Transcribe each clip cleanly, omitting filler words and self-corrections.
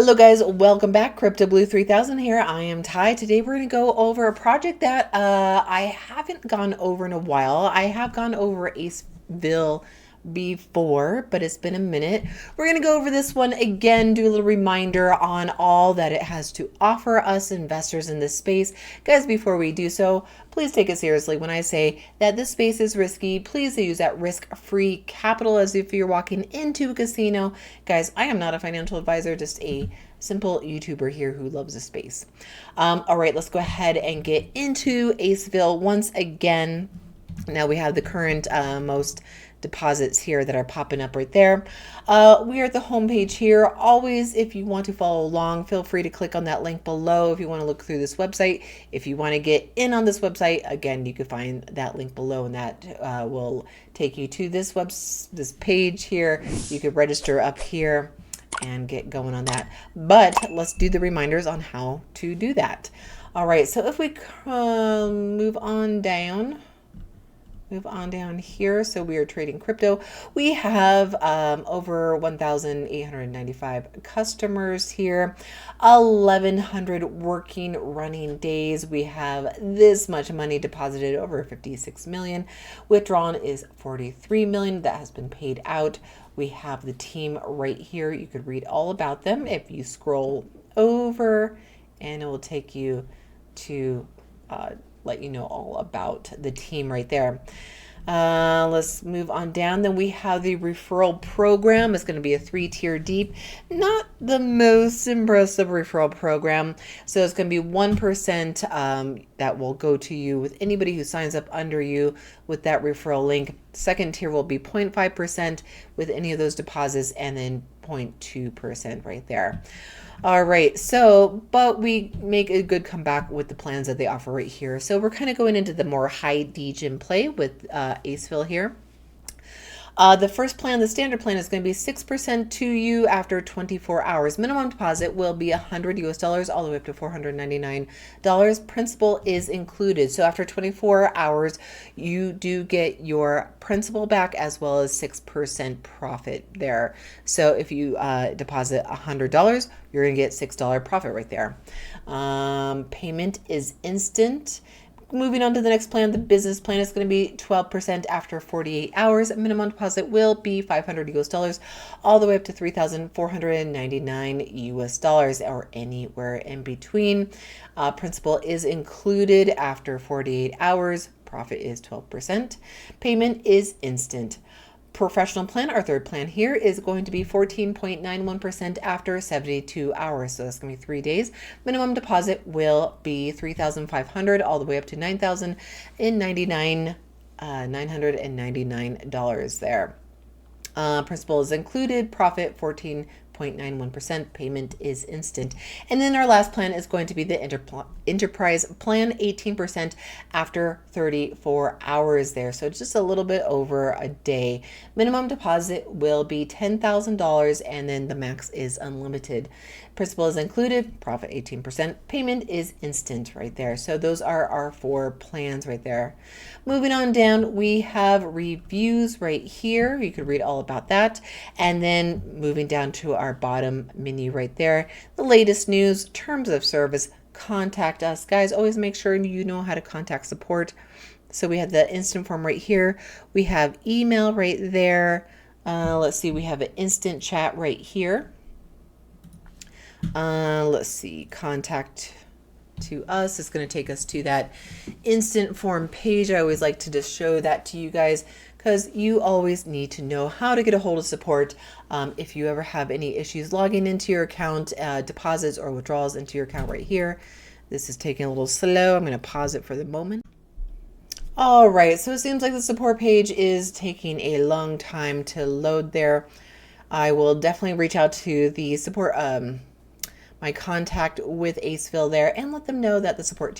Hello guys, welcome back. Crypto Blue 3000 here. I am Ty. Today we're going to go over a project that I haven't gone over in a while. I have gone over Aceville before, but it's been a minute. We're going to go over this one again, do a little reminder on all that it has to offer us investors in this space. Guys, before we do so, please take it seriously when I say that this space is risky. Please use that risk-free capital as if you're walking into a casino. Guys, I am not a financial advisor, just a simple YouTuber here who loves the space. All right, let's go ahead and get into Aceville once again. Now we have the current most deposits here that are popping up right there. We are at the home page here. Always, if you want to follow along, feel free to click on that link below if you want to look through this website. If you want to get in on this website, again, you can find that link below, and that will take you to this page here. You could register up here and get going on that. But let's do the reminders on how to do that. All right, so if we move on down here. So we are trading crypto. We have over 1,895 customers here, 1,100 working running days. We have this much money deposited, over 56 million. Withdrawn is 43 million. That has been paid out. We have the team right here. You could read all about them if you scroll over, and it will take you to let you know all about the team right there. Let's move on down. Then we have the referral program. It's going to be a 3-tier deep. Not the most impressive referral program. So it's going to be 1% that will go to you with anybody who signs up under you with that referral link. Second tier will be 0.5% with any of those deposits, and then 0.2% right there. All right, so, but we make a good comeback with the plans that they offer right here. So we're kind of going into the more high degen play with Aceville here. The first plan, the standard plan, is going to be 6% to you after 24 hours. Minimum deposit will be $100 all the way up to $499. Principal is included. So after 24 hours, you do get your principal back as well as 6% profit there. So if you deposit $100, you're going to get $6 profit right there. Payment is instant. Moving on to the next plan, the business plan is going to be 12% after 48 hours. Minimum deposit will be $500 all the way up to $3,499 or anywhere in between. Principal is included after 48 hours. Profit is 12%. Payment is instant. Professional plan, our third plan here, is going to be 14.91% after 72 hours. So that's going to be 3 days. Minimum deposit will be $3,500 all the way up to $999 there. Principal is included. Profit 14.91%. Payment is instant. And then our last plan is going to be the enterprise plan, 18% after 34 hours there. So just a little bit over a day. Minimum deposit will be $10,000, and then the max is unlimited. Principal is included. Profit 18%. Payment is instant right there. So those are our 4 plans right there. Moving on down, we have reviews right here. You could read all about that. And then moving down to our bottom menu right there, the latest news, terms of service, contact us. Guys, always make sure you know how to contact support. So we have the instant form right here. We have email right there. Let's see, we have an instant chat right here. Let's see, contact to us. It's going to take us to that instant form page. I always like to just show that to you guys because you always need to know how to get a hold of support. If you ever have any issues logging into your account, deposits or withdrawals into your account right here. This is taking a little slow. I'm going to pause it for the moment. All right, so it seems like the support page is taking a long time to load there. I will definitely reach out to the support my contact with Aceville there and let them know that the support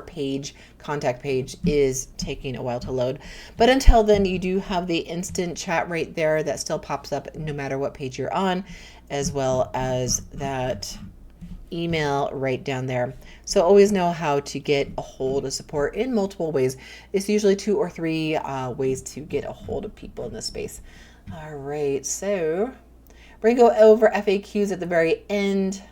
page, contact page is taking a while to load. But until then, you do have the instant chat right there that still pops up no matter what page you're on, as well as that email right down there. So always know how to get a hold of support in multiple ways. It's usually 2 or 3 ways to get a hold of people in this space. All right, so We're going to go over FAQs at the very end.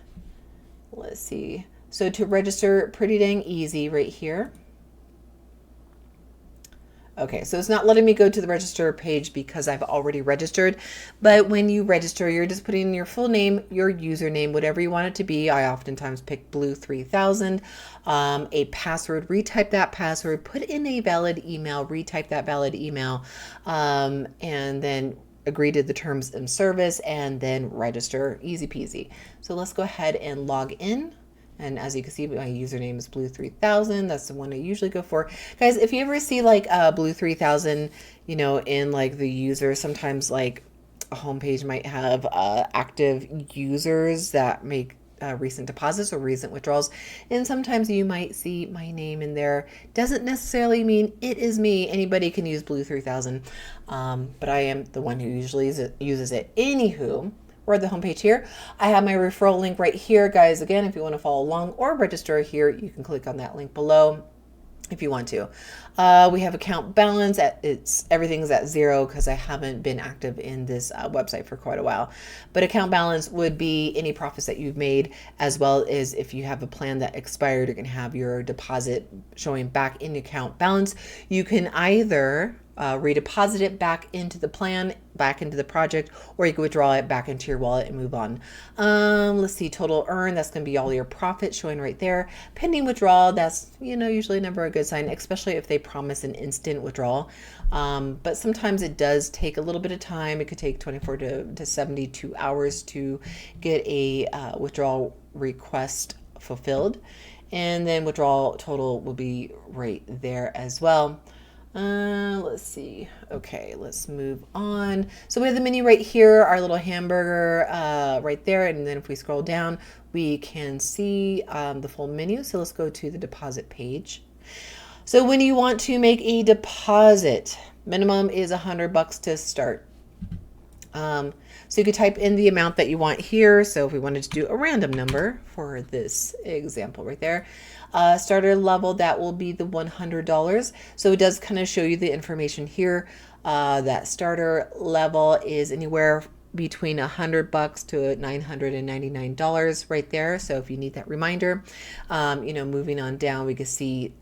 Let's see. So to register, pretty dang easy right here. Okay, so it's not letting me go to the register page because I've already registered. But when you register, you're just putting in your full name, your username, whatever you want it to be. I oftentimes pick Blue 3000, a password, retype that password, put in a valid email, retype that valid email, and then agree to the terms and service, and then register. Easy peasy. So let's go ahead and log in. And as you can see, my username is Blue 3000. That's the one I usually go for. Guys, if you ever see like Blue 3000, you know, in like the user, sometimes like a homepage might have active users that make recent deposits or recent withdrawals. And sometimes you might see my name in there. Doesn't necessarily mean it is me. Anybody can use Blue 3000. But I am the one who usually uses it. Anywho, we're at the homepage here. I have my referral link right here, guys. Again, if you want to follow along or register here, you can click on that link below if you want to. We have account balance. Everything's at 0 because I haven't been active in this website for quite a while. But account balance would be any profits that you've made, as well as if you have a plan that expired, you can have your deposit showing back in account balance. You can either redeposit it back into the plan, back into the project, or you can withdraw it back into your wallet and move on. Let's see, total earn, that's going to be all your profit showing right there. Pending withdrawal, that's, you know, usually never a good sign, especially if they promise an instant withdrawal. But sometimes it does take a little bit of time. It could take 24 to 72 hours to get a withdrawal request fulfilled. And then withdrawal total will be right there as well. Let's see. Okay, let's move on. So we have the menu right here, our little hamburger right there. And then if we scroll down, we can see the full menu. So let's go to the deposit page. So when you want to make a deposit, minimum is $100 to start. So you could type in the amount that you want here. So if we wanted to do a random number for this example right there, starter level, that will be the $100. So it does kind of show you the information here. That starter level is anywhere between $100 to $999 right there. So if you need that reminder, you know, moving on down, we can see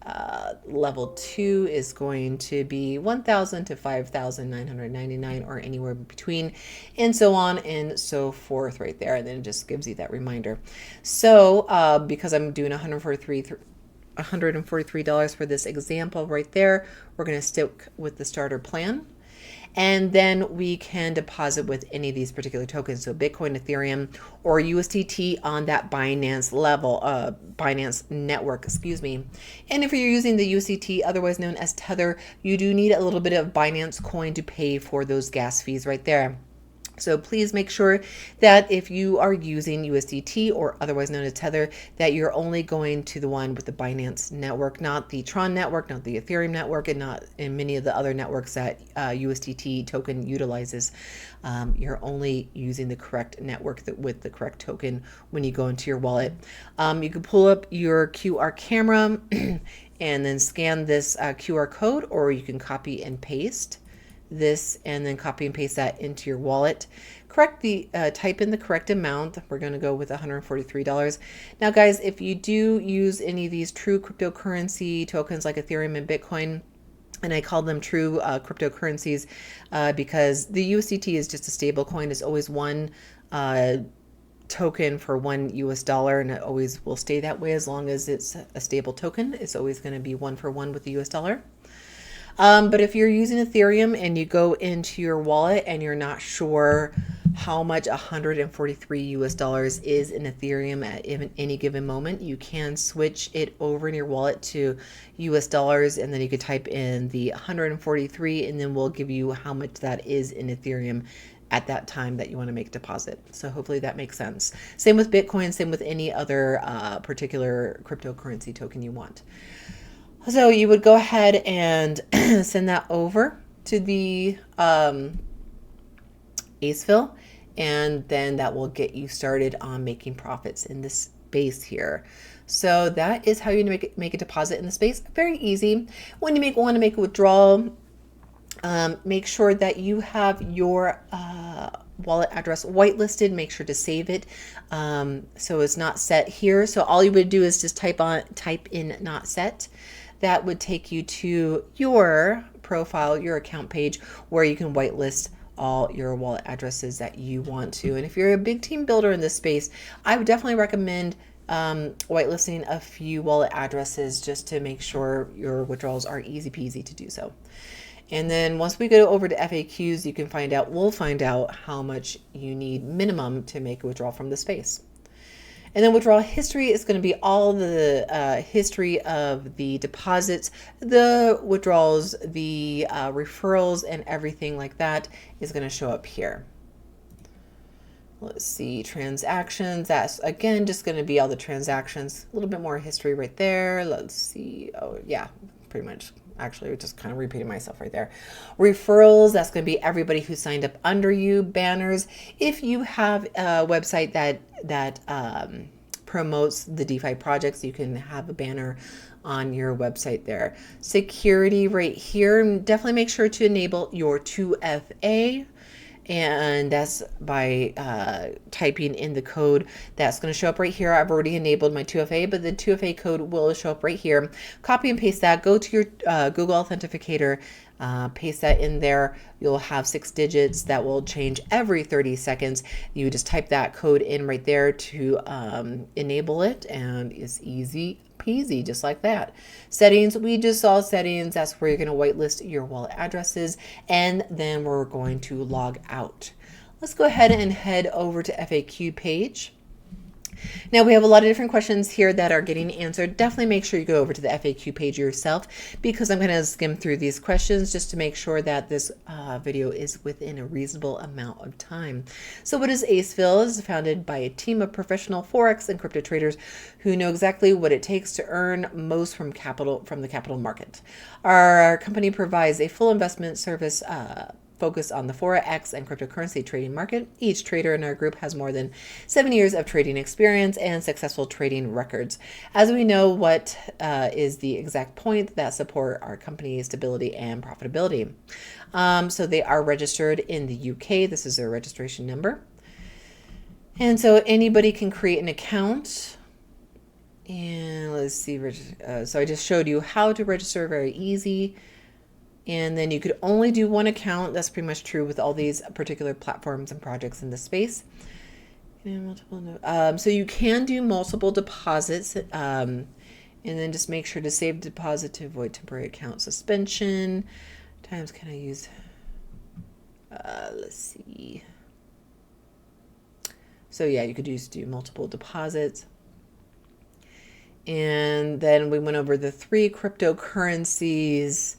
level 2 is going to be $1,000 to $5,999 or anywhere between, and so on and so forth right there. And then it just gives you that reminder. So because I'm doing $143 for this example right there, we're going to stick with the starter plan. And then we can deposit with any of these particular tokens. So Bitcoin, Ethereum, or USDT on that Binance level, Binance network, excuse me. And if you're using the USDT, otherwise known as Tether, you do need a little bit of Binance coin to pay for those gas fees right there. So please make sure that if you are using USDT or otherwise known as Tether, that you're only going to the one with the Binance network, not the Tron network, not the Ethereum network, and not in many of the other networks that USDT token utilizes. You're only using the correct network with the correct token when you go into your wallet. You can pull up your QR camera and then scan this QR code, or you can copy and paste this and then copy and paste that into your wallet. Type in the correct amount. We're going to go with $143. Now guys, if you do use any of these true cryptocurrency tokens like Ethereum and Bitcoin, and I call them true cryptocurrencies because the USDT is just a stable coin. It's always one token for $1 US, and it always will stay that way as long as it's a stable token. It's always going to be 1 for 1 with the US dollar. But if you're using Ethereum and you go into your wallet and you're not sure how much $143 US is in Ethereum at any given moment, you can switch it over in your wallet to US dollars, and then you could type in the 143, and then we'll give you how much that is in Ethereum at that time that you want to make a deposit. So hopefully that makes sense. Same with Bitcoin, same with any other particular cryptocurrency token you want. So you would go ahead and send that over to the Aceville, and then that will get you started on making profits in this space here. So that is how you make a deposit in the space. Very easy. When you want to make a withdrawal, make sure that you have your wallet address whitelisted, make sure to save it so it's not set here. So all you would do is just type in not set. That would take you to your profile, your account page, where you can whitelist all your wallet addresses that you want to. And if you're a big team builder in this space, I would definitely recommend whitelisting a few wallet addresses just to make sure your withdrawals are easy peasy to do so. And then once we go over to FAQs, you can we'll find out how much you need minimum to make a withdrawal from the space. And then withdrawal history is going to be all the history of the deposits, the withdrawals, the referrals, and everything like that is going to show up here. Let's see, transactions. That's again just going to be all the transactions. A little bit more history right there. Let's see. Oh yeah, pretty much. Actually, just kind of repeating myself right there. Referrals, that's going to be everybody who signed up under you. Banners, if you have a website that promotes the DeFi projects, you can have a banner on your website there. Security right here, definitely make sure to enable your 2FA. And that's by typing in the code that's going to show up right here. I've already enabled my 2FA, but the 2FA code will show up right here. Copy and paste that. Go to your Google Authenticator, paste that in there. You'll have 6 digits that will change every 30 seconds. You just type that code in right there to enable it, and it's easy peasy, just like that. Settings, we just saw settings. That's where you're going to whitelist your wallet addresses, and then we're going to log out. Let's go ahead and head over to FAQ page. Now we have a lot of different questions here that are getting answered. Definitely make sure you go over to the FAQ page yourself, because I'm going to skim through these questions just to make sure that this video is within a reasonable amount of time. So what is Aceville? It's founded by a team of professional Forex and crypto traders who know exactly what it takes to earn most from the capital market. Our company provides a full investment service focused on the Forex and cryptocurrency trading market. Each trader in our group has more than 7 years of trading experience and successful trading records. As we know what is the exact point that support our company's stability and profitability. So they are registered in the UK. This is their registration number. And so anybody can create an account. And let's see, so I just showed you how to register, very easy. And then you could only do one account. That's pretty much true with all these particular platforms and projects in the space. So you can do multiple deposits, and then just make sure to save deposit to avoid temporary account suspension. Times can I use? Let's see. So yeah, you could just do multiple deposits. And then we went over the 3 cryptocurrencies.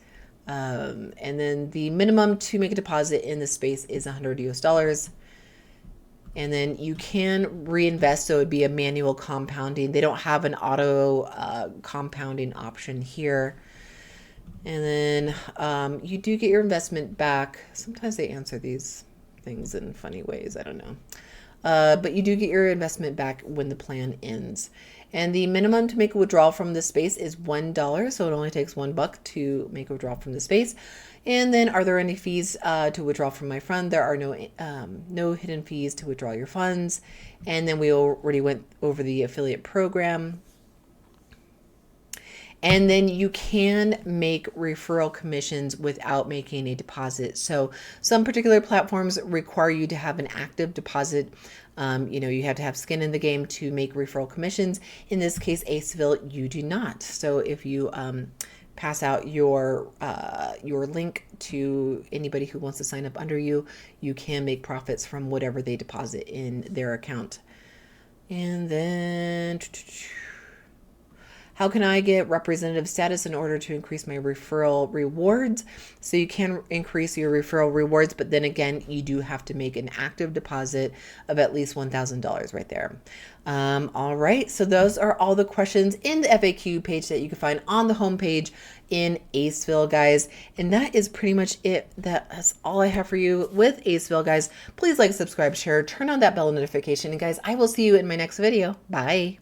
And then the minimum to make a deposit in the space is $100 US. And then you can reinvest, so it would be a manual compounding. They don't have an auto compounding option here. And then you do get your investment back. Sometimes they answer these things in funny ways. I don't know. But you do get your investment back when the plan ends. And the minimum to make a withdrawal from this space is $1. So it only takes $1 to make a withdrawal from the space. And then, are there any fees to withdraw from my fund? There are no hidden fees to withdraw your funds. And then we already went over the affiliate program. And then you can make referral commissions without making a deposit. So some particular platforms require you to have an active deposit. You have to have skin in the game to make referral commissions. In this case, Aceville, you do not. So if you pass out your link to anybody who wants to sign up under you, you can make profits from whatever they deposit in their account. And then, how can I get representative status in order to increase my referral rewards? So you can increase your referral rewards, but then again, you do have to make an active deposit of at least $1,000 right there. All right, so those are all the questions in the FAQ page that you can find on the homepage in Aceville, guys. And that is pretty much it. That's all I have for you with Aceville, guys. Please like, subscribe, share, turn on that bell notification. And guys, I will see you in my next video. Bye.